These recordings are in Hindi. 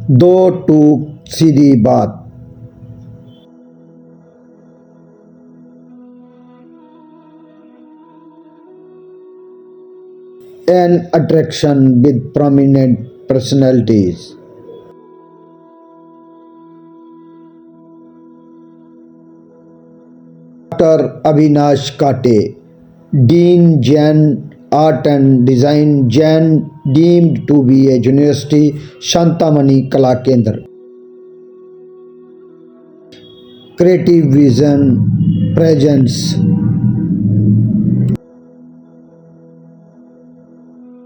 दो टूक सीधी बात। An attraction with prominent personalities. Dr. Avinash Kate, Dean Jain Art and Design, Jain, deemed to be a university, Shantamani Kala Kendra. Creative vision, presence.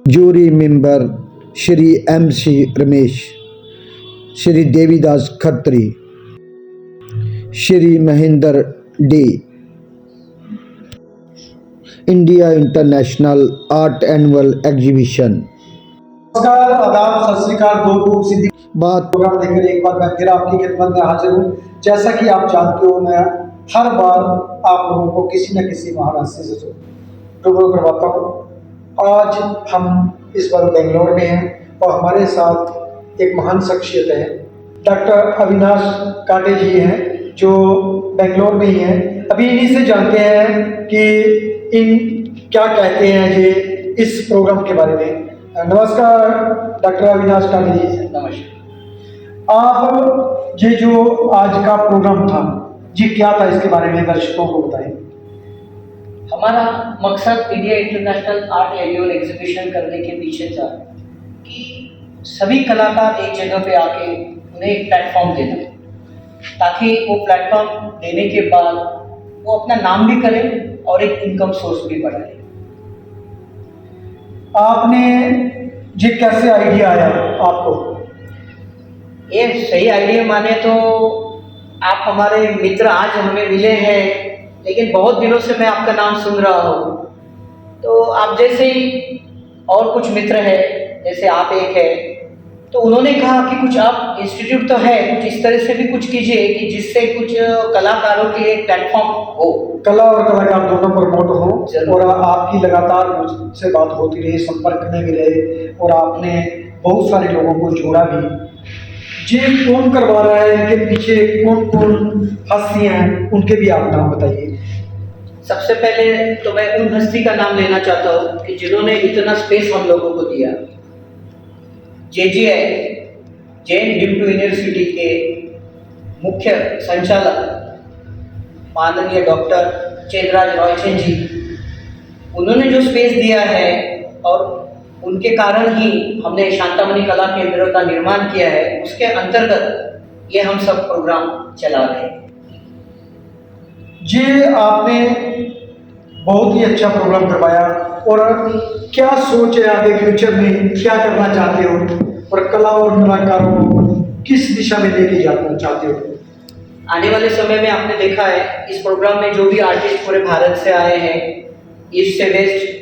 Jury member Shri M.C. Ramesh, Shri Devidas Khatri, Shri Mahinder D. India International Art Annual Exhibition. नमस्कार, आदाब, सत श्री अकाल। दो टूक सीधी बात प्रोग्राम लेकर एक बार मैं फिर आपकी खिदमत में हाजिर हूँ। जैसा कि आप जानते हो, मैं हर बार आप लोगों को किसी न किसी महान हस्ती से रूबरू करवाता हूँ। आज हम इस बार बेंगलोर में हैं और हमारे साथ एक महान शख्सियत है, डॉक्टर अविनाश काटे जी हैं, जो बेंगलोर में ही हैं। अभी इन्हीं से जानते हैं कि इन क्या कहते हैं ये इस प्रोग्राम के बारे में। नमस्कार डॉक्टर अविनाश काटे जी। नमस्कार। आप ये जो आज का प्रोग्राम था जी, क्या था, इसके बारे में दर्शकों को बताएं। हमारा मकसद India international art annual exhibition करने के पीछे था कि सभी कलाकार एक जगह पे आके उन्हें एक प्लेटफॉर्म देना, ताकि वो प्लेटफॉर्म देने के बाद वो अपना नाम भी करें और एक इनकम सोर्स भी बढ़ाए। आपने ये कैसे आइडिया आया आपको? ये सही आइडिया माने तो आप हमारे मित्र आज हमें मिले हैं, लेकिन बहुत दिनों से मैं आपका नाम सुन रहा हूँ। तो आप जैसे ही और कुछ मित्र हैं, जैसे आप एक है, तो उन्होंने कहा कि कुछ आप इंस्टीट्यूट तो है, कुछ इस तरह से भी कुछ कीजिए कि जिससे कुछ कलाकारों के लिए प्लेटफॉर्म हो, कला और कलाकार दोनों प्रमोट हो। और आपकी लगातार मुझसे बात होती रही, संपर्क में भी रहे और आपने बहुत सारे लोगों को जोड़ा भी। ये कौन करवा रहा है, इनके पीछे कौन कौन हस्तियां हैं, उनके भी आप नाम बताइए। सबसे पहले तो मैं उन हस्ती का नाम लेना चाहता हूँ कि जिन्होंने इतना स्पेस हम लोगों को दिया। JGI, जैन डीम्ड यूनिवर्सिटी के मुख्य संचालक माननीय डॉक्टर चेतराज रॉयचंद जी, उन्होंने जो स्पेस दिया है और उनके कारण ही हमने शांतामणि कला केंद्र का निर्माण किया है, उसके अंतर्गत ये हम सब प्रोग्राम चला रहे हैं। ये आपने बहुत ही अच्छा प्रोग्राम करवाया। और क्या सोच है आगे फ्यूचर में, क्या करना चाहते हो और कला और कलाकारों को किस दिशा में लेके जाना चाहते हो? आने वाले समय में आपने देखा है इस प्रोग्राम में जो भी आर्टिस्ट पूरे भारत से आए हैं, ईस्ट से वेस्ट,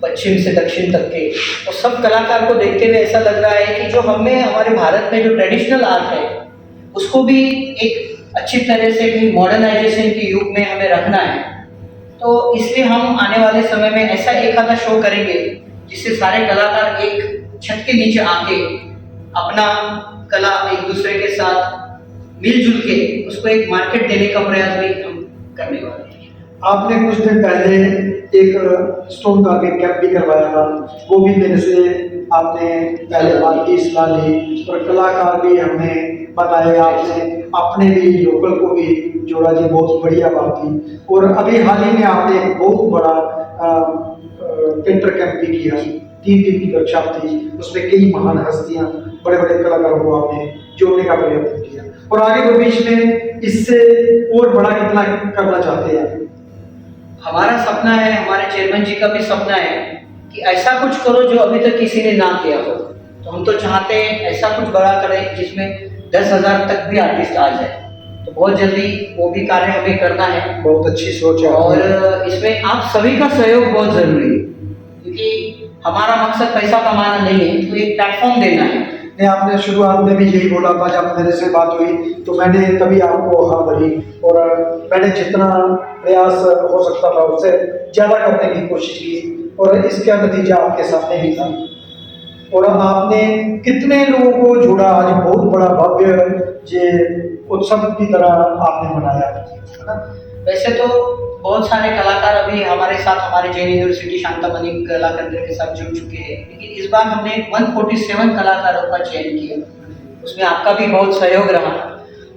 पश्चिम से दक्षिण तक के, और सब कलाकार को देखते हुए ऐसा लग रहा है कि जो हमें हमारे भारत में जो ट्रेडिशनल आर्ट है उसको भी एक अच्छी तरह से कि मॉडर्नाइजेशन के युग में हमें रखना है। तो इसलिए हम आने वाले समय में ऐसा एक आधा शो करेंगे जिससे सारे कलाकार एक छत के नीचे आके अपना कला एक दूसरे के साथ मिलजुल के उसको एक मार्केट देने का प्रयास भी हम करने वाले हैं। आपने कुछ दिन पहले एक स्टोन कार्विंग कैंप भी करवाया था, वो भी मेरे से आपने पहले बात की, सलाह ली और कलाकार भी हमने बताए, आपने अपने भी लोकल को भी जोड़ा जी, बहुत बढ़िया बात थी। और अभी हाल ही में आपने एक बहुत बड़ा पेंटर कैंप भी किया, 3 दिन की वर्कशॉप थी, उसमें कई महान हस्तियां, बड़े बड़े कलाकारों को आपने जोड़ने का प्रयत्न किया। और आगे भविष्य में इससे और बड़ा कितना करना चाहते हैं? हमारा सपना है, हमारे चेयरमैन जी का भी सपना है कि ऐसा कुछ करो जो अभी तक किसी ने ना किया हो। तो हम तो चाहते हैं ऐसा कुछ बड़ा करें जिसमें 10,000 तक भी आर्टिस्ट आ जाए। तो बहुत जल्दी वो भी कार्य हमें करना है। बहुत अच्छी सोच है। और इसमें आप सभी का सहयोग बहुत जरूरी है, क्योंकि हमारा मकसद पैसा कमाना नहीं है, तो एक प्लेटफॉर्म देना है। नहीं, आपने शुरुआत में भी यही बोला था, जब मेरे से बात हुई तो मैंने तभी आपको हाँ भरी और मैंने जितना प्रयास हो सकता था उससे ज़्यादा करने की कोशिश की और इसका नतीजा आपके सामने ही था। और आपने कितने लोगों को जोड़ा, आज बहुत बड़ा भव्य जे उत्सव की तरह आपने मनाया, है ना? वैसे तो बहुत सारे कलाकार अभी हमारे साथ हमारे जैन यूनिवर्सिटी शांतामणि कला केंद्र के साथ जुड़ चुके हैं, लेकिन इस बार हमने 147 कलाकारों का चयन किया। उसमें आपका भी बहुत सहयोग रहा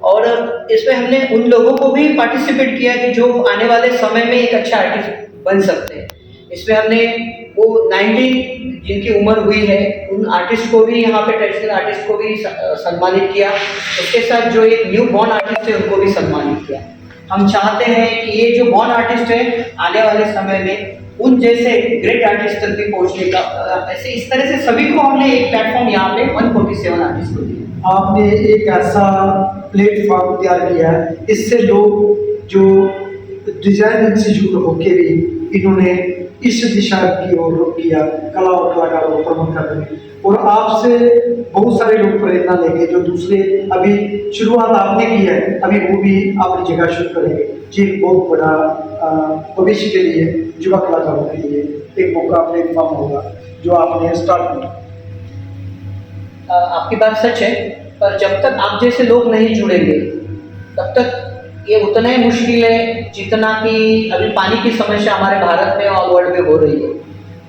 और इसमें हमने उन लोगों को भी पार्टिसिपेट किया कि जो आने वाले समय में एक अच्छा आर्टिस्ट बन सकते हैं। इसमें हमने वो 19 जिनकी उम्र हुई है उन आर्टिस्ट को भी, यहाँ पे ट्रेडिशनल आर्टिस्ट को भी सम्मानित किया। उसके साथ जो एक न्यू बॉर्न आर्टिस्ट है उनको भी सम्मानित किया। हम चाहते हैं कि ये जो बॉर्न आर्टिस्ट है आने वाले समय में उन जैसे ग्रेट आर्टिस्ट तक भी पहुंचने का, ऐसे इस तरह से सभी को हमने एक प्लेटफॉर्म यहाँ पे 147 आर्टिस्ट को दिया। आपने एक ऐसा प्लेटफॉर्म तैयार किया है, इससे लोग जो डिजाइन इंस्टीट्यूट होके भी इन्होंने इस दिशा की ओर रुख किया, कला और कलाकारों को प्रमोट करने में, और आपसे बहुत सारे लोग प्रेरणा लेंगे जो दूसरे अभी शुरुआत आपने की है, अभी वो भी अपनी जगह शुरू करेंगे। जी, बहुत बड़ा भविष्य के लिए युवा कलाकारों के लिए एक मौका प्लेटफॉर्म होगा जो आपने स्टार्ट किया। आपकी बात सच है, पर जब तक आप जैसे लोग नहीं जुड़ेंगे तब तक ये उतना ही मुश्किल है जितना कि अभी पानी की समस्या हमारे भारत में और वर्ल्ड में हो रही है।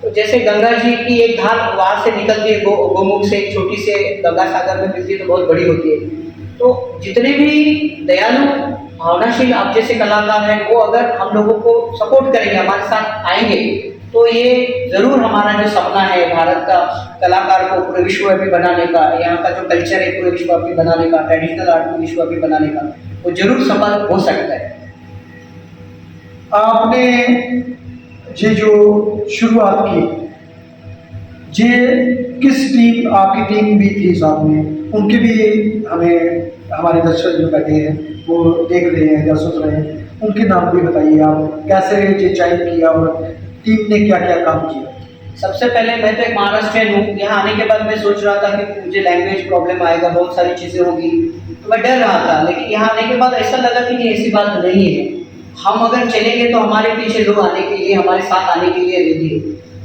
तो जैसे गंगा जी की एक धार वहाँ से निकलती है, गोमुख से एक छोटी से गंगा सागर में मिलती है तो बहुत बड़ी होती है। तो जितने भी दयालु भावनाशील आप जैसे कलाकार हैं वो अगर हम लोगों को सपोर्ट करेंगे, हमारे साथ आएंगे, तो ये ज़रूर हमारा जो सपना है भारत का कलाकार को पूरे विश्वव्यापी बनाने का, यहाँ का जो कल्चर है पूरे विश्वव्यापी बनाने का, ट्रेडिशनल आर्ट को विश्वव्यापी बनाने का, वो जरूर सफल हो सकता है। आपने ये जो शुरुआत की, ये किस टीम, आपकी टीम भी थी साथ में, उनके भी हमें हमारे दर्शक जो बैठे हैं वो देख रहे हैं या सुन रहे हैं, उनके नाम भी बताइए, आप कैसे ये चयन किया और टीम ने क्या क्या काम किया? सबसे पहले मैं तो एक महाराष्ट्रियन हूँ, यहाँ आने के बाद मैं सोच रहा था कि मुझे लैंग्वेज प्रॉब्लम आएगा, बहुत सारी चीज़ें होगी, तो मैं डर रहा था। लेकिन यहाँ आने के बाद ऐसा लगा कि नहीं, ऐसी बात नहीं है। हम अगर चलेंगे तो हमारे पीछे लोग आने के लिए, हमारे साथ आने के लिए रेडी है।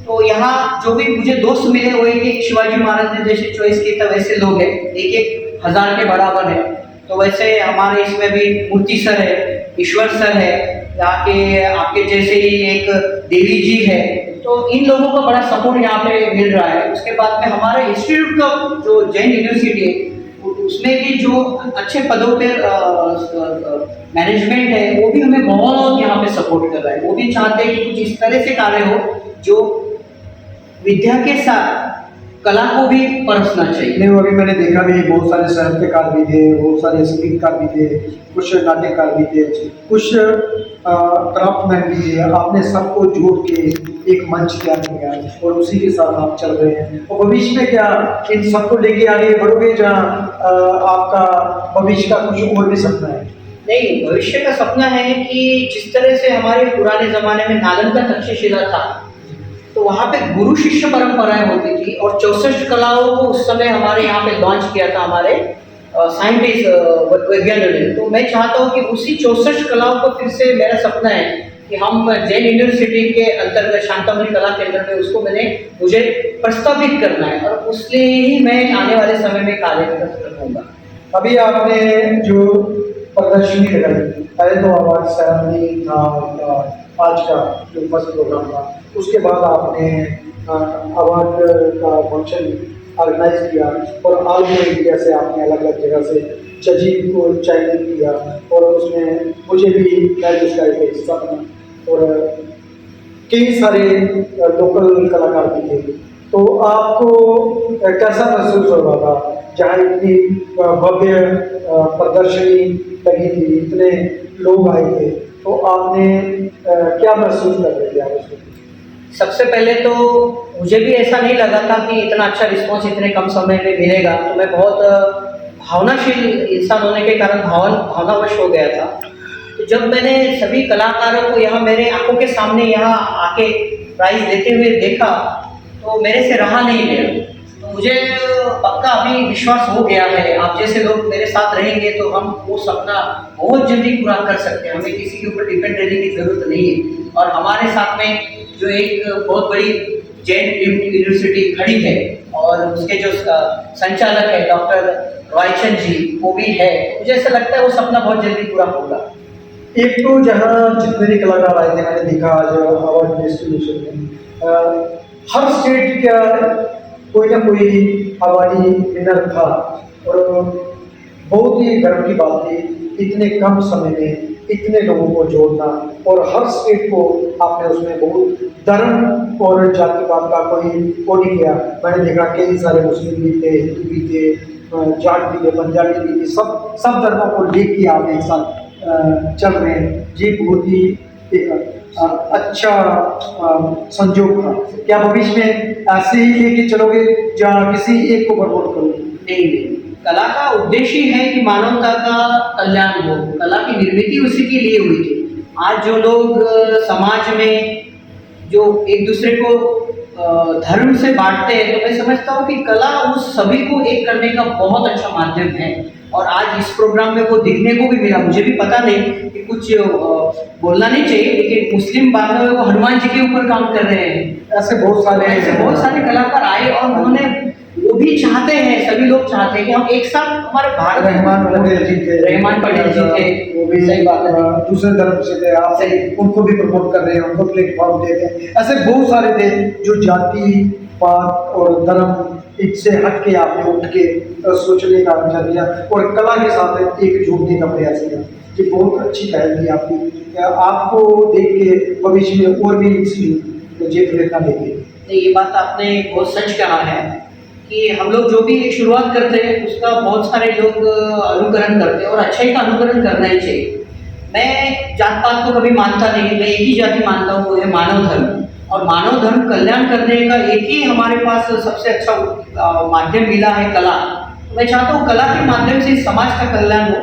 तो यहाँ जो भी मुझे दोस्त मिले वो एक शिवाजी महाराज ने जैसे चॉइस की था वैसे लोग हैं, एक 1000 के बराबर है। तो वैसे हमारे इसमें भी मूर्ति सर है, ईश्वर सर है, यहाँ के आपके जैसे ही एक देवी जी है। तो इन लोगों का बड़ा सपोर्ट यहाँ पे मिल रहा है। उसके बाद में हमारे इंस्टीट्यूट का जो जैन यूनिवर्सिटी है उसमें भी जो अच्छे पदों पे मैनेजमेंट है वो भी हमें बहुत यहाँ पे सपोर्ट कर रहा है। वो भी चाहते हैं कि कुछ इस तरह से कार्य हो जो विद्या के साथ कला को भी परखना चाहिए। नहीं, अभी मैंने देखा भी बहुत सारे साहित्यकार भी थे, बहुत सारे संगीतकार भी थे, कुछ नाट्यकार भी थे, कुछ क्राफ्टमैन भी थे। आपने सबको जोड़ के एक मंच तैयार किया और उसी के साथ आप चल रहे हैं। और भविष्य में क्या इन सबको लेके आगे बढ़ोगे, जहाँ आपका भविष्य का कुछ और भी सपना है? नहीं, भविष्य का सपना है कि जिस तरह से हमारे पुराने जमाने में नालंदा तक्षशिला था तो वहाँ पे गुरु शिष्य परंपराएं होती थी और 64 कलाओं को उस समय हमारे यहाँ पे लॉन्च किया था हमारे साइंटिस्ट वैज्ञानिकों ने। तो मैं चाहता हूँ कि उसी 64 कलाओं को फिर से, मेरा सपना है कि हम जैन यूनिवर्सिटी के अंतर्गत शांतामणि कला केंद्र में उसको मुझे प्रस्तावित करना है और उसके ही मैं आने वाले समय में कार्य करूँगा। अभी आपने जो प्रदर्शनी लगाई, पहले तो अवार्ड सेरेमनी था, आज का जो फर्स्ट प्रोग्राम था, उसके बाद आपने अवार्ड का फंक्शन ऑर्गेनाइज किया और ऑल ओवर इंडिया से आपने अलग अलग जगह से जजिंग को चयनित किया और उसमें मुझे भी मैं उसका एक हिस्सा बना और कई सारे लोकल कलाकार भी थे। तो आपको कैसा महसूस हो रहा था जहाँ इतनी भव्य प्रदर्शनी लगी थी, इतने लोग आए थे, तो आपने क्या महसूस कर रहे थे आप उसमें? सबसे पहले तो मुझे भी ऐसा नहीं लगा था कि इतना अच्छा रिस्पांस इतने कम समय में मिलेगा। तो मैं बहुत भावनाशील इंसान होने के कारण भावनावश हो गया था। तो जब मैंने सभी कलाकारों को यहाँ मेरे आंखों के सामने यहाँ आके प्राइज देते हुए देखा तो मेरे से रहा नहीं गया। तो मुझे पक्का अभी विश्वास हो गया है, आप जैसे लोग मेरे साथ रहेंगे तो हम वो सपना बहुत जल्दी पूरा कर सकते हैं। हमें किसी के ऊपर डिपेंड रहने की जरूरत नहीं है। और हमारे साथ में जो एक बहुत बड़ी जैन यूनिवर्सिटी खड़ी है और उसके जो संचालक है डॉक्टर रॉयचंद जी वो भी है। मुझे ऐसा लगता है वो सपना बहुत जल्दी पूरा होगा। एक तो जहाँ जितने भी कलाकार आए थे मैंने देखा आज अवार्ड डिस्ट्रीब्यूशन में हर स्टेट का कोई ना कोई अवार्डी विनर था और बहुत ही गर्व की बात थी इतने कम समय में इतने लोगों को जोड़ना और हर स्टेट को आपने उसमें बहुत धर्म और जातिवाद का कोई वो नहीं किया। मैंने देखा कई सारे मुस्लिम भी थे, हिंदू भी थे, जाट भी थे, पंजाबी भी थे, सब धर्मों को लेके आप एक साथ चल रहे हैं। ये बहुत ही एक अच्छा संयोग था। क्या भविष्य में ऐसे ही लेके चलोगे या किसी एक को प्रमोट करोगे? नहीं, कला का उद्देश्य है कि मानवता का कल्याण हो। कला की निर्मित उसी के लिए हुई थी। आज जो लोग समाज में जो एक दूसरे को धर्म से बांटते हैं, तो मैं समझता हूँ कि कला उस सभी को एक करने का बहुत अच्छा माध्यम है। और आज इस प्रोग्राम में वो दिखने को भी मिला। मुझे भी पता नहीं कि कुछ बोलना नहीं चाहिए, लेकिन मुस्लिम बांधव वो हनुमान जी के ऊपर काम कर रहे हैं। ऐसे बहुत सारे कलाकार आए और उन्होंने वो भी चाहते हैं, सभी लोग चाहते हैं कि हम एक साथ हमारे भारत रहमान पटेल जी थे, वो भी सही बात है, दूसरे धर्म से थे, आप सही, उनको भी प्रमोट कर रहे हैं, उनको प्लेटफॉर्म दे रहे हैं। ऐसे बहुत सारे थे जो जाति पात और धर्म इससे हट के आपने उठ के सोचने का विचार किया और कला के साथ एक जोड़ने का प्रयास किया। ये बहुत अच्छी पहल थी आपकी। आपको देख के भविष्य में और भी मुझे प्रेरणा देगी। ये बात आपने बहुत सच कहा है कि हम लोग जो भी शुरुआत करते हैं उसका बहुत सारे लोग अनुकरण करते हैं और अच्छाई का अनुकरण करना ही चाहिए। मैं जात पात को कभी मानता नहीं, मैं एक ही जाति मानता हूँ, वो है मानव धर्म। और मानव धर्म कल्याण करने का एक ही हमारे पास सबसे अच्छा माध्यम मिला है, कला। तो मैं चाहता हूँ कला के माध्यम से समाज का कल्याण हो,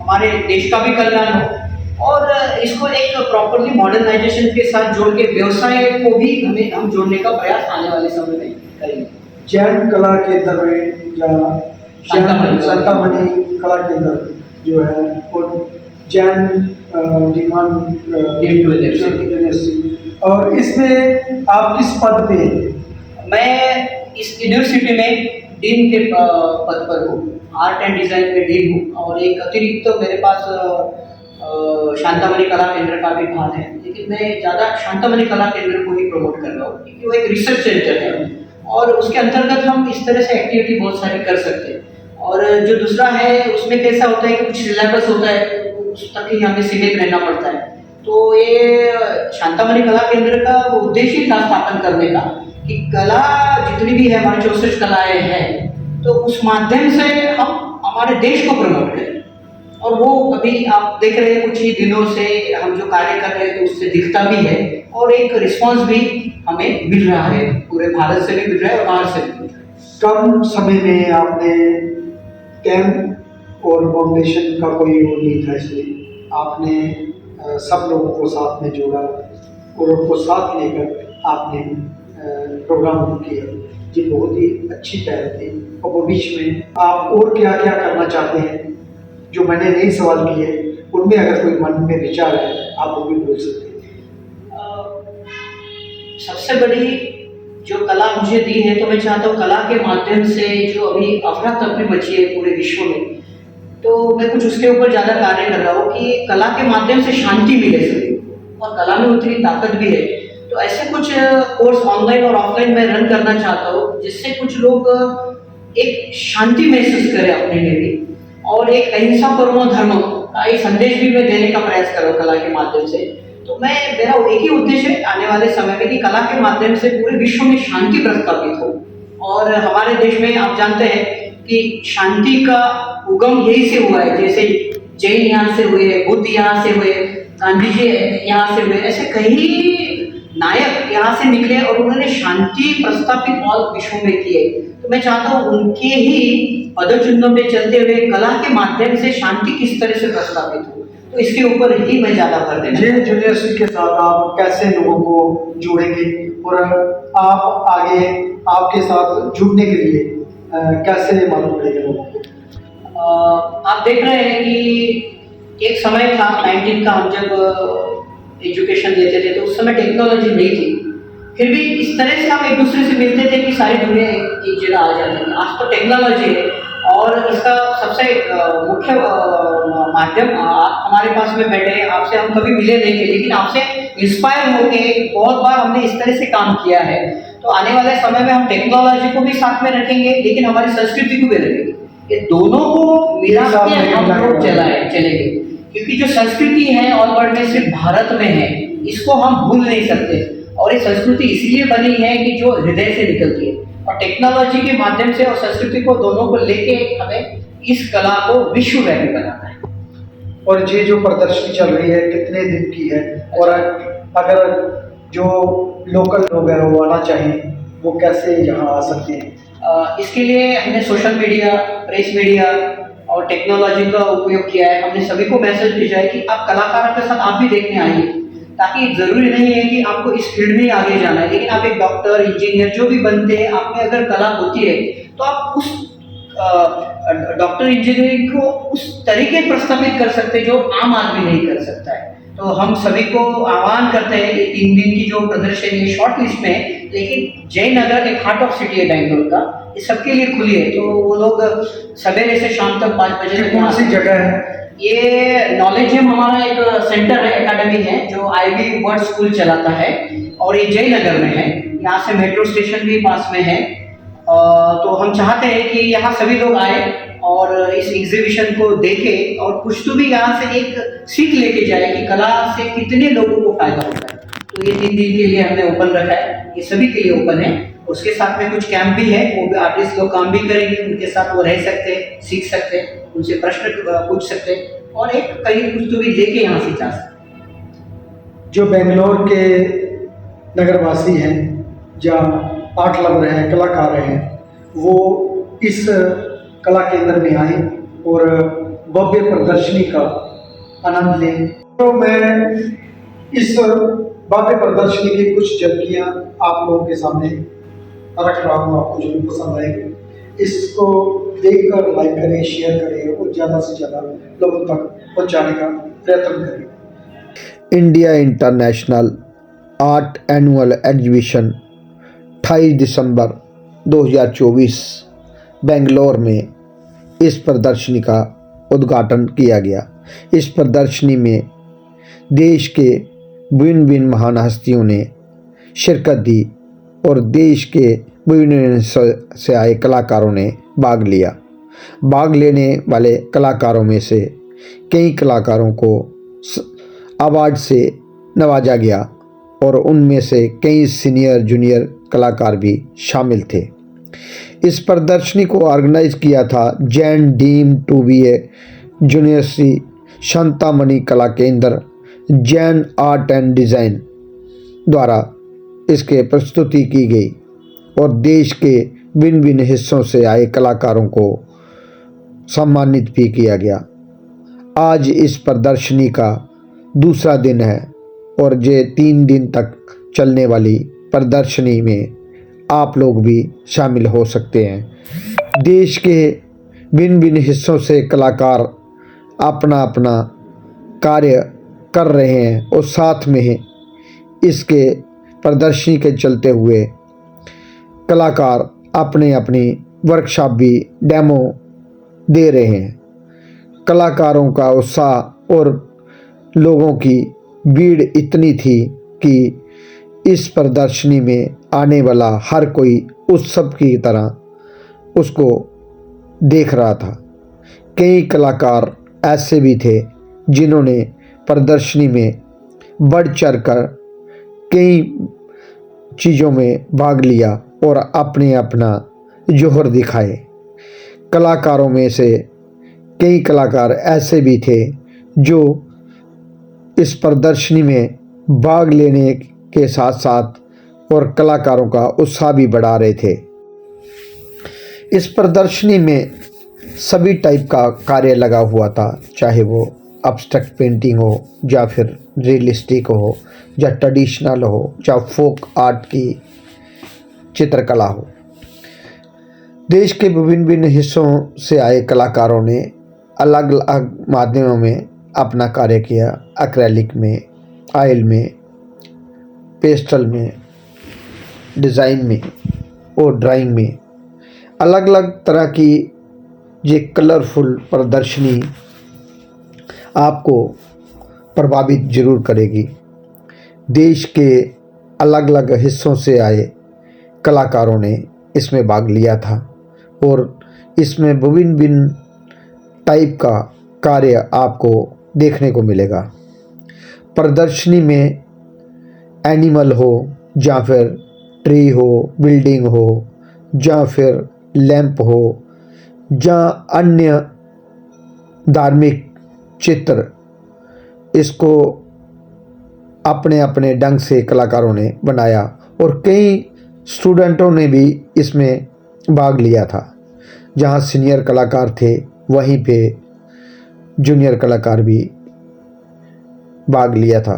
हमारे देश का भी कल्याण हो और इसको एक प्रॉपरली मॉडर्नाइजेशन के साथ जोड़ के व्यवसाय को भी हम जोड़ने का प्रयास आने वाले समय में करेंगे। जैन कला केंद्र में या संतामणि कला केंद्र जो है और जैन यूनिवर्सिटी, और इसमें आप किस पद पे हैं? मैं इस यूनिवर्सिटी में डीन के पद पर हूँ, आर्ट एंड डिज़ाइन में डीन हूँ और एक अतिरिक्त तो मेरे पास शांतामणि कला केंद्र का भी भाग है। लेकिन मैं ज़्यादा शांतामणि कला केंद्र को ही प्रमोट कर रहा हूँ क्योंकि वो एक रिसर्च सेंटर है और उसके अंतर्गत हम इस तरह से एक्टिविटी बहुत सारी कर सकते हैं। और जो दूसरा है उसमें कैसा होता है कि कुछ सिलेबस होता है, उस तक ही हमें सीमित रहना पड़ता है। तो ये शांतामणि कला केंद्र का वो उद्देश्य था स्थापन करने का कि कला जितनी भी है, हमारी 64 कलाएँ हैं, तो उस माध्यम से हम हमारे देश को प्रमोट करें। और वो अभी आप देख रहे हैं कुछ ही दिनों से हम जो कार्य कर रहे हैं तो उससे दिखता भी है और एक रिस्पांस भी हमें मिल रहा है, पूरे भारत से भी मिल रहा है और बाहर से भी मिल रहा है। कम समय में आपने कैंप और फाउंडेशन का कोई वो नहीं था, इसलिए आपने सब लोगों को साथ में जोड़ा और उनको साथ लेकर आपने प्रोग्राम किया। ये बहुत ही अच्छी पहल थी और भविष्य में आप और क्या क्या करना चाहते हैं जो मैंने नहीं सवाल किए, उनमें अगर कोई मन में विचार है आप वो भी बोल सकते हैं। सबसे बड़ी जो कला मुझे दी है, तो मैं चाहता हूँ कला के माध्यम से जो अभी अफरा तफरी मची है पूरे विश्व में, तो मैं कुछ उसके ऊपर ज़्यादा कार्य कर रहा हूँ कि कला के माध्यम से शांति मिले सभी और कला में उतनी ताकत भी है। तो ऐसे कुछ कोर्स ऑनलाइन और ऑफलाइन में रन करना चाहता हूँ जिससे कुछ लोग एक शांति महसूस करें अपने लिए भी और एक अहिंसा परमो धर्म का एक संदेश भी मैं देने का प्रयास कर रहा हूँ कला के माध्यम से। तो मेरा एक ही उद्देश्य है आने वाले समय में कि कला के माध्यम से पूरे विश्व में शांति प्रस्थापित हो। और हमारे देश में आप जानते हैं कि शांति का उगम यही से हुआ है, जैसे जैन यहाँ से हुए, बुद्ध यहाँ से हुए, गांधी जी यहाँ से हुए, ऐसे कई नायक यहाँ से निकले और उन्होंने शांति प्रस्थापित और विश्व में किए। तो मैं चाहता हूँ उनके ही पदचिन्हों पे चलते हुए कला के माध्यम से शांति किस तरह से प्रस्थापित हो, तो इसके ऊपर ही मैं ज़्यादा भर देना। जैन यूनिवर्सिटी के साथ आप कैसे लोगों को जोड़ेंगे और आप आगे आपके साथ जुड़ने के लिए कैसे मालूम पड़ेगा लोगों को? आप देख रहे हैं कि एक समय था 19 का, हम जब एजुकेशन लेते थे तो उस समय टेक्नोलॉजी नहीं थी, फिर भी इस तरह से हम एक दूसरे से मिलते थे कि सारी दुनिया एक जगह आ जाते थे। आज तो टेक्नोलॉजी है और इसका सबसे मुख्य माध्यम आप हमारे पास में बैठे हैं, आपसे हम कभी मिले नहीं थे, लेकिन आपसे इंस्पायर होके बहुत बार हमने इस तरह से काम किया है। तो आने वाले समय में हम टेक्नोलॉजी को भी साथ में रखेंगे, लेकिन हमारी संस्कृति को भी रखेंगे। ये दोनों को मिला के हम लोग चलेंगे, क्योंकि जो संस्कृति है और वर्ल्ड में सिर्फ भारत में है, इसको हम भूल नहीं सकते। और ये संस्कृति इसलिए बनी है कि जो हृदय से निकलती है, और टेक्नोलॉजी के माध्यम से और संस्कृति को दोनों को लेके हमें इस कला को विश्वव्यापी बनाना है। और ये जो प्रदर्शनी चल रही है कितने दिन की है, और अगर जो लोकल लोग हैं वो आना चाहें वो कैसे यहाँ आ सकते हैं? इसके लिए हमने सोशल मीडिया, प्रेस मीडिया और टेक्नोलॉजी का उपयोग किया है। हमने सभी को मैसेज भेजा है कि आप कलाकारों के साथ आप भी देखने आइए, ताकि ज़रूरी नहीं है कि आपको इस फील्ड में आगे जाना है, लेकिन आप एक डॉक्टर, इंजीनियर जो भी बनते हैं, आप में अगर कला होती है तो आप उस डॉक्टर इंजीनियरिंग को उस तरीके प्रस्तावित कर सकते हैं जो आम आदमी नहीं कर सकता है। तो हम सभी को आह्वान करते हैं, ये 3 दिन की जो प्रदर्शनी है शॉर्ट लिस्ट में है, लेकिन जयनगर एक हार्ट ऑफ सिटी है बैंगलोर का, ये सबके लिए खुली है। तो वो लोग सवेरे से शाम तक 5 बजे तक। कौन सी जगह है? ये नॉलेज जिम हमारा एक सेंटर है, एकेडमी है, जो आईवी वर्ड स्कूल चलाता है, और ये जयनगर में है। यहाँ से मेट्रो स्टेशन भी पास में है। तो हम चाहते हैं कि यहाँ सभी लोग आए और इस एग्जीबिशन को देखें, और कुछ तो भी यहाँ से एक सीख लेके जाए कि कला से कितने लोगों को फायदा होता है। तो ये 3 दिन के लिए हमने ओपन रखा है, ये सभी के लिए ओपन है। उसके साथ में कुछ कैंप भी है, वो भी आर्टिस्ट लोग काम भी करेंगे, उनके साथ वो रह सकते हैं, सीख सकते हैं, उनसे प्रश्न पूछ सकते हैं, और एक कहीं कुछ तो भी लेके यहाँ से जा सकते। जो बेंगलोर के नगरवासी हैं, जहाँ आर्ट लवर हैं, कलाकार हैं, वो इस कला केंद्र में आए और भव्य प्रदर्शनी का आनंद लें। तो मैं इस भव्य प्रदर्शनी की कुछ झलकियाँ आप लोगों के सामने रख रहा हूँ, आपको जो पसंद आएगी इसको देखकर लाइक करें, शेयर करें और ज़्यादा से ज़्यादा लोगों तक पहुँचाने का प्रयत्न करें। India international art annual exhibition 28 दिसंबर 2024 बेंगलोर में इस प्रदर्शनी का उद्घाटन किया गया। इस प्रदर्शनी में देश के विभिन्न विभिन्न महान हस्तियों ने शिरकत दी और देश के विभिन्न हिस्सों से आए कलाकारों ने भाग लिया। भाग लेने वाले कलाकारों में से कई कलाकारों को अवार्ड से नवाजा गया और उनमें से कई सीनियर जूनियर कलाकार भी शामिल थे। इस प्रदर्शनी को ऑर्गेनाइज किया था Jain deemed to be a university Shantamani Kala Kendra Jain art and design द्वारा इसके प्रस्तुति की गई और देश के भिन्न भिन्न हिस्सों से आए कलाकारों को सम्मानित भी किया गया। आज इस प्रदर्शनी का दूसरा दिन है और ये 3 दिन तक चलने वाली प्रदर्शनी में आप लोग भी शामिल हो सकते हैं। देश के भिन्न भिन्न हिस्सों से कलाकार अपना अपना कार्य कर रहे हैं और साथ में इसके प्रदर्शनी के चलते हुए कलाकार अपने अपनी वर्कशॉप भी डेमो दे रहे हैं। कलाकारों का उत्साह और लोगों की भीड़ इतनी थी कि इस प्रदर्शनी में आने वाला हर कोई उत्सव की तरह उसको देख रहा था। कई कलाकार ऐसे भी थे जिन्होंने प्रदर्शनी में बढ़ चढ़कर कई चीज़ों में भाग लिया और अपने अपना जोहर दिखाए। कलाकारों में से कई कलाकार ऐसे भी थे जो इस प्रदर्शनी में भाग लेने के साथ साथ और कलाकारों का उत्साह भी बढ़ा रहे थे। इस प्रदर्शनी में सभी टाइप का कार्य लगा हुआ था, चाहे वो एब्स्ट्रैक्ट पेंटिंग हो या फिर रियलिस्टिक हो या ट्रेडिशनल हो या फोक आर्ट की चित्रकला हो। देश के विभिन्न विभिन्न हिस्सों से आए कलाकारों ने अलग अलग माध्यमों में अपना कार्य किया। एक्रेलिक में, आयल में, पेस्टल में, डिज़ाइन में और ड्राइंग में अलग अलग तरह की ये कलरफुल प्रदर्शनी आपको प्रभावित जरूर करेगी। देश के अलग अलग हिस्सों से आए कलाकारों ने इसमें भाग लिया था और इसमें विभिन्न भिन्न टाइप का कार्य आपको देखने को मिलेगा। प्रदर्शनी में एनिमल हो या फिर ट्री हो, बिल्डिंग हो या फिर लैंप हो या अन्य धार्मिक चित्र, इसको अपने अपने ढंग से कलाकारों ने बनाया और कई स्टूडेंटों ने भी इसमें भाग लिया था। जहां सीनियर कलाकार थे वहीं पे जूनियर कलाकार भी भाग लिया था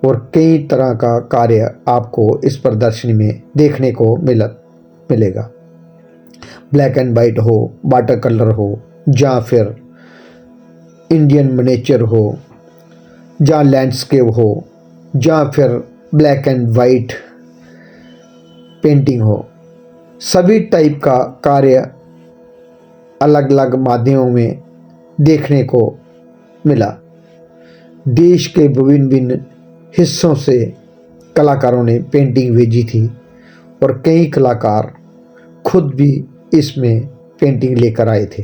और कई तरह का कार्य आपको इस प्रदर्शनी में देखने को मिलेगा। ब्लैक एंड वाइट हो, वाटर कलर हो या फिर इंडियन मिनिएचर हो या लैंडस्केप हो या फिर ब्लैक एंड वाइट पेंटिंग हो, सभी टाइप का कार्य अलग अलग माध्यमों में देखने को मिला। देश के विभिन्न भिन्न हिस्सों से कलाकारों ने पेंटिंग भेजी थी और कई कलाकार खुद भी इसमें पेंटिंग लेकर आए थे।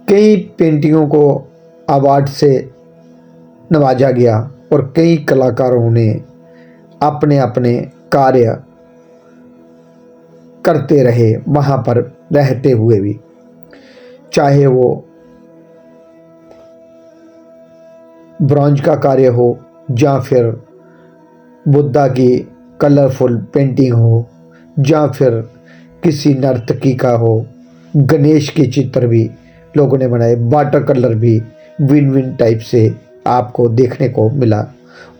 कई पेंटिंगों को अवार्ड से नवाजा गया और कई कलाकारों ने अपने अपने कार्य करते रहे वहाँ पर रहते हुए भी, चाहे वो ब्रॉन्ज का कार्य हो या फिर बुद्धा की कलरफुल पेंटिंग हो या फिर किसी नर्तकी का हो। गणेश के चित्र भी लोगों ने बनाए, वाटर कलर भी विन विन टाइप से आपको देखने को मिला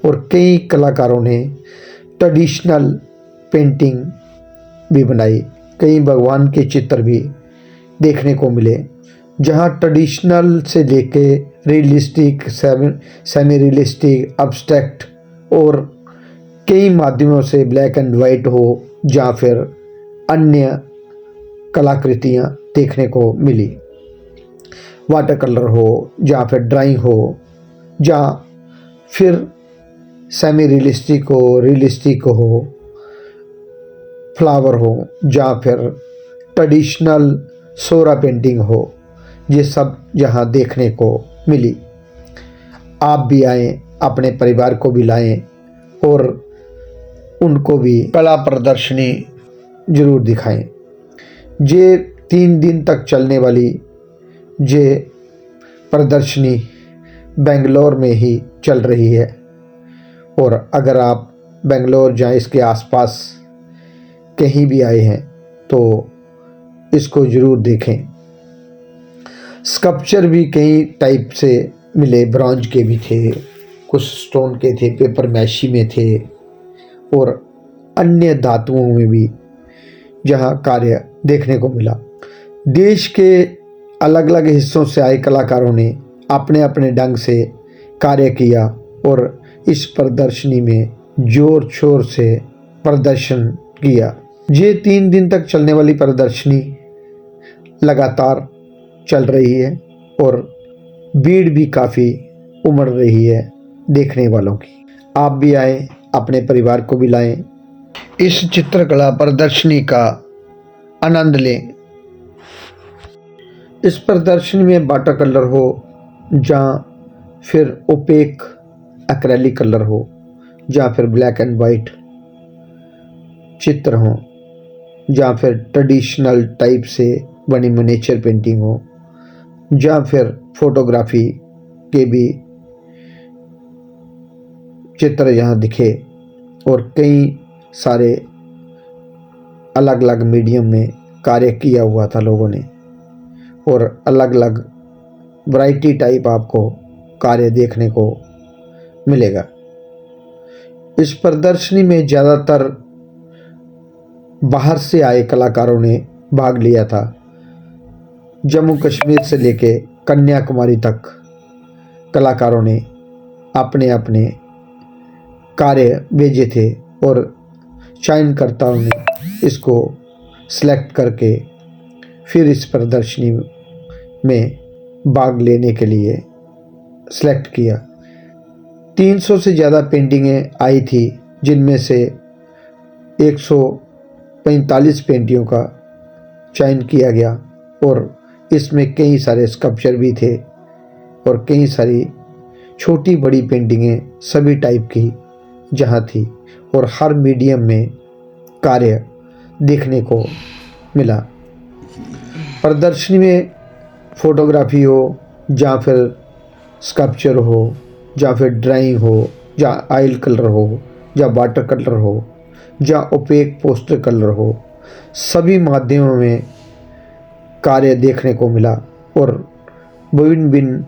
और कई कलाकारों ने ट्रेडिशनल पेंटिंग भी बनाई। कई भगवान के चित्र भी देखने को मिले, जहां ट्रेडिशनल से लेके रियलिस्टिक, सेमी रियलिस्टिक, अब्स्ट्रैक्ट और कई माध्यमों से ब्लैक एंड वाइट हो या फिर अन्य कलाकृतियां देखने को मिली। वाटर कलर हो या फिर ड्राइंग हो या फिर सेमी रियलिस्टिक हो, रियलिस्टिक हो, फ्लावर हो या फिर ट्रेडिशनल सोरा पेंटिंग हो, ये सब यहाँ देखने को मिली। आप भी आएँ, अपने परिवार को भी लाएं और उनको भी कला प्रदर्शनी जरूर दिखाएं। ये 3 दिन तक चलने वाली ये प्रदर्शनी बेंगलोर में ही चल रही है और अगर आप बेंगलोर या इसके आसपास कहीं भी आए हैं तो इसको ज़रूर देखें। स्कल्पचर भी कई टाइप से मिले, ब्रॉन्ज के भी थे, कुछ स्टोन के थे, पेपर मैशी में थे और अन्य धातुओं में भी जहां कार्य देखने को मिला। देश के अलग अलग हिस्सों से आए कलाकारों ने अपने अपने ढंग से कार्य किया और इस प्रदर्शनी में जोर शोर से प्रदर्शन किया। ये 3 दिन तक चलने वाली प्रदर्शनी लगातार चल रही है और भीड़ भी काफ़ी उमड़ रही है देखने वालों की। आप भी आए, अपने परिवार को भी लाएं, इस चित्रकला प्रदर्शनी का आनंद लें। इस प्रदर्शनी में वाटर कलर हो या फिर ओपेक एक्रेलिक कलर हो या फिर ब्लैक एंड वाइट चित्र हो या फिर ट्रेडिशनल टाइप से बनी मिनिएचर पेंटिंग हो या फिर फोटोग्राफी के भी चित्र यहाँ दिखे और कई सारे अलग अलग मीडियम में कार्य किया हुआ था लोगों ने और अलग अलग वैरायटी टाइप आपको कार्य देखने को मिलेगा। इस प्रदर्शनी में ज़्यादातर बाहर से आए कलाकारों ने भाग लिया था। जम्मू कश्मीर से लेके कन्याकुमारी तक कलाकारों ने अपने अपने कार्य भेजे थे और चयनकर्ताओं ने इसको सेलेक्ट करके फिर इस प्रदर्शनी में भाग लेने के लिए सेलेक्ट किया। 300 से ज़्यादा पेंटिंगें आई थी, जिनमें से 145 पेंटिंगों का चयन किया गया और इसमें कई सारे स्कल्पचर भी थे और कई सारी छोटी बड़ी पेंटिंगें सभी टाइप की जहाँ थी और हर मीडियम में कार्य देखने को मिला। प्रदर्शनी में फोटोग्राफी हो या फिर स्कल्पचर हो या फिर ड्राइंग हो या ऑयल कलर हो या वाटर कलर हो या ओपेक पोस्टर कलर हो, सभी माध्यमों में कार्य देखने को मिला और विभिन्न भिन्न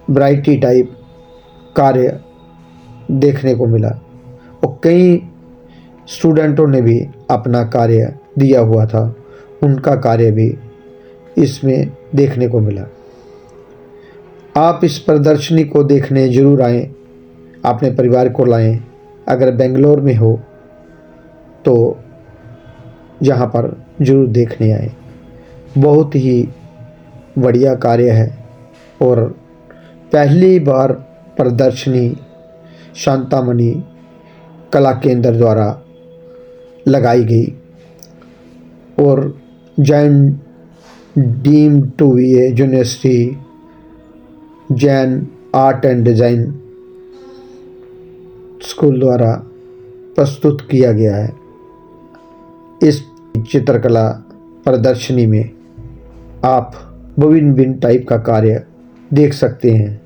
वैरायटी टाइप कार्य देखने को मिला और कई स्टूडेंटों ने भी अपना कार्य दिया हुआ था, उनका कार्य भी इसमें देखने को मिला। आप इस प्रदर्शनी को देखने ज़रूर आएँ, अपने परिवार को लाएं। अगर बेंगलोर में हो तो यहाँ पर ज़रूर देखने आएँ। बहुत ही बढ़िया कार्य है और पहली बार प्रदर्शनी शांतामणि कला केंद्र द्वारा लगाई गई और Jain deemed to be a university Jain art and design school द्वारा प्रस्तुत किया गया है। इस चित्रकला प्रदर्शनी में आप विभिन्न भिन्न टाइप का कार्य देख सकते हैं।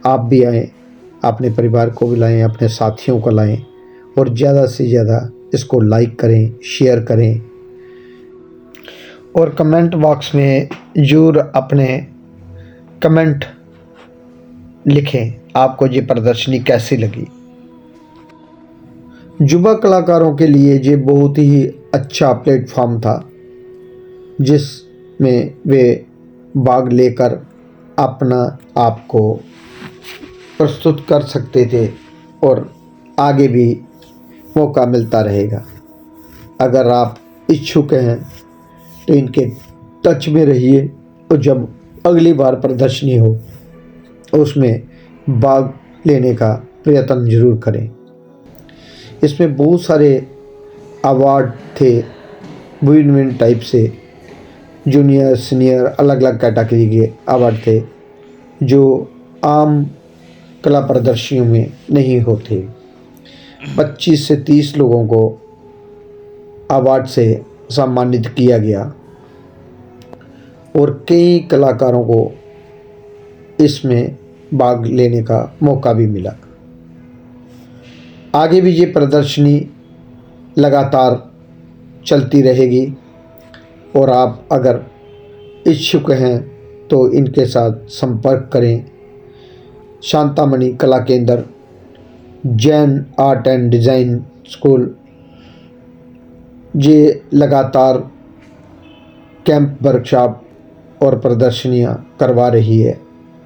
आप भी आएँ, अपने परिवार को भी लाएँ, अपने साथियों को लाएँ और ज़्यादा से ज़्यादा इसको लाइक करें, शेयर करें और कमेंट बॉक्स में ज़रूर अपने कमेंट लिखें, आपको ये प्रदर्शनी कैसी लगी। युवा कलाकारों के लिए ये बहुत ही अच्छा प्लेटफॉर्म था, जिसमें वे भाग लेकर अपना आप को प्रस्तुत कर सकते थे और आगे भी मौका मिलता रहेगा। अगर आप इच्छुक हैं तो इनके टच में रहिए और जब अगली बार प्रदर्शनी हो उसमें भाग लेने का प्रयत्न जरूर करें। इसमें बहुत सारे अवार्ड थे, विभिन्न टाइप से, जूनियर सीनियर अलग अलग कैटेगरी के अवार्ड थे जो आम कला प्रदर्शनियों में नहीं होते। 25 से 30 लोगों को अवार्ड से सम्मानित किया गया और कई कलाकारों को इसमें भाग लेने का मौका भी मिला। आगे भी ये प्रदर्शनी लगातार चलती रहेगी और आप अगर इच्छुक हैं तो इनके साथ संपर्क करें। शांतामणि Kala Kendra, Jain art and design school ये लगातार कैंप, वर्कशॉप और प्रदर्शनियाँ करवा रही है।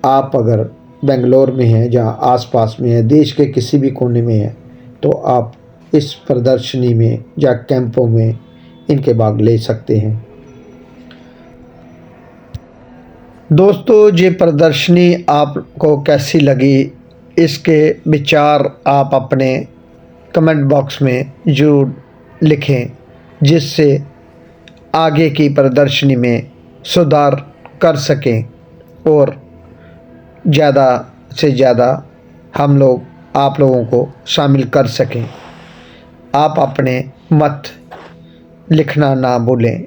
आप अगर बेंगलोर में हैं, जहाँ आसपास में है, देश के किसी भी कोने में है, तो आप इस प्रदर्शनी में या कैंपों में इनके भाग ले सकते हैं। दोस्तों, ये प्रदर्शनी आपको कैसी लगी, इसके विचार आप अपने कमेंट बॉक्स में ज़रूर लिखें, जिससे आगे की प्रदर्शनी में सुधार कर सकें और ज़्यादा से ज़्यादा हम लोग आप लोगों को शामिल कर सकें। आप अपने मत लिखना ना भूलें।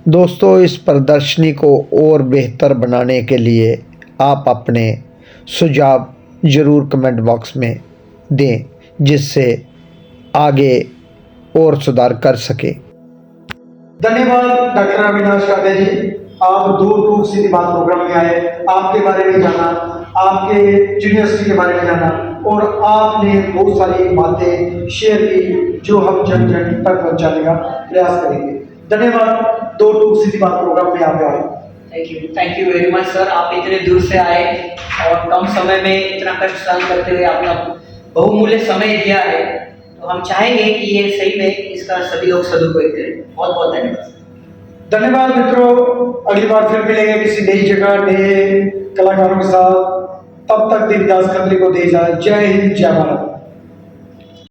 दोस्तों, इस प्रदर्शनी को और बेहतर बनाने के लिए आप अपने सुझाव ज़रूर कमेंट बॉक्स में दें, जिससे आगे और सुधार कर सके। धन्यवाद डॉक्टर अविनाश कादे जी, आप दूर दूर से बात प्रोग्राम में आए, आपके बारे में जाना, आपके यूनिवर्सिटी के बारे में जाना और आपने बहुत सारी बातें शेयर की जो हम जन जन तक पहुंचाने का प्रयास करेंगे। धन्यवाद, दूर दूर से बात प्रोग्राम में आप आए। Thank you very much sir. आप इतने दूर से आए और कम समय में इतना कष्ट सहन करते हुए आपने बहुमूल्य समय दिया है, तो हम चाहेंगे कि ये सही में इसका सभी लोग सदुपयोग करें। बहुत बहुत धन्यवाद। धन्यवाद मित्रों, अगली बार फिर मिलेंगे किसी नई जगह नए कलाकारों के साथ। तब तक देवीदास खत्री को दे जाए। जय हिंद, जय भारत।